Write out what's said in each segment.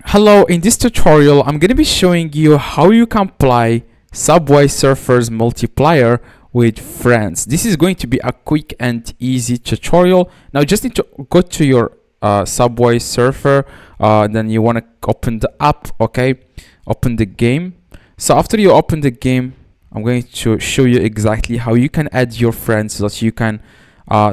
Hello, in this tutorial I'm going to be showing you how you can play Subway Surfers multiplayer with friends. This is going to be a quick and easy tutorial. Now you just need to go to your Subway Surfer, then you want to open the app, okay? Open the game. So after you open the game, I'm going to show you exactly how you can add your friends so that you can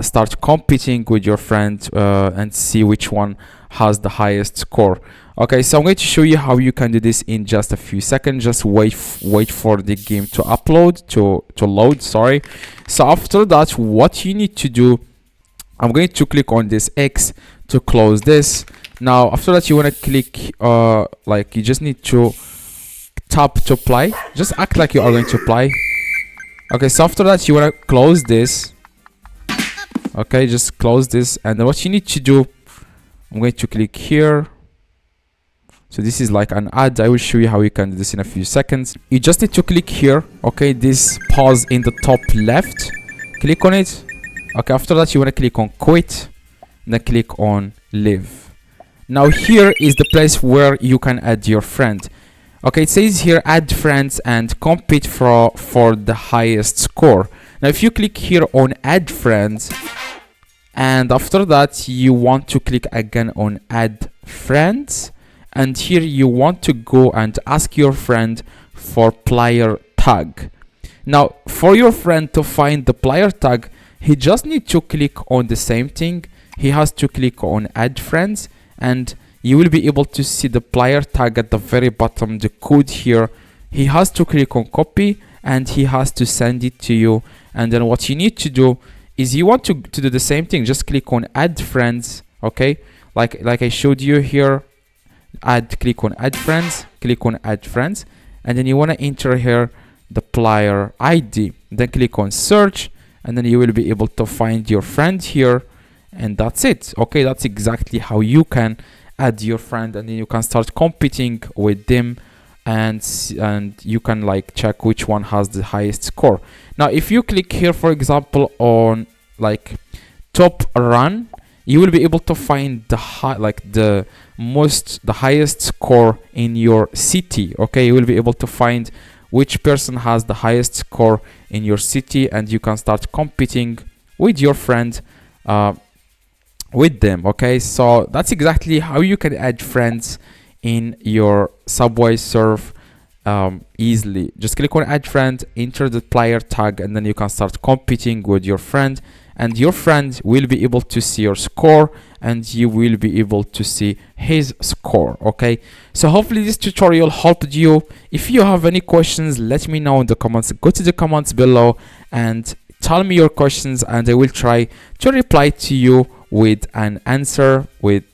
start competing with your friend and see which one has the highest score. Okay, so I'm going to show you how you can do this in just a few seconds. Just wait for the game to upload, to load, sorry. So after that, what you need to do, I'm going to click on this X to close this. Now after that, you want to click like you just need to tap to play. Just act like you are going to play. Okay, so after that, you want to close this. Okay, just close this, and then what you need to do, I'm going to click here. So this is like an ad. I will show you how you can do this in a few seconds. You just need to click here, okay, this pause in the top left, click on it. Okay, after that you want to click on quit, then click on live. Now here is the place where you can add your friend. Okay, it says here add friends and compete for the highest score. Now if you click here on add friends, and after that you want to click again on add friends, and here you want to go and ask your friend for player tag. Now for your friend to find the player tag, he just needs to click on the same thing. He has to click on add friends, and you will be able to see the player tag at the very bottom, the code here. He has to click on copy and he has to send it to you. And then what you need to do is you want to do the same thing. Just click on add friends, okay, like I showed you here. Click on add friends, click on add friends, and then you want to enter here the player ID, then click on search, and then you will be able to find your friend here, and that's it. Okay, that's exactly how you can add your friend, and then you can start competing with them, and you can like check which one has the highest score. Now if you click here, for example, on like top run, you will be able to find the highest score in your city. Okay, you will be able to find which person has the highest score in your city, and you can start competing with your friend with them. Okay, so that's exactly how you can add friends in your Subway Surf easily. Just click on add friend, enter the player tag, and then you can start competing with your friend, and your friend will be able to see your score and you will be able to see his score. Okay, so hopefully this tutorial helped you. If you have any questions, let me know in the comments. Go to the comments below and tell me your questions, and I will try to reply to you with an answer with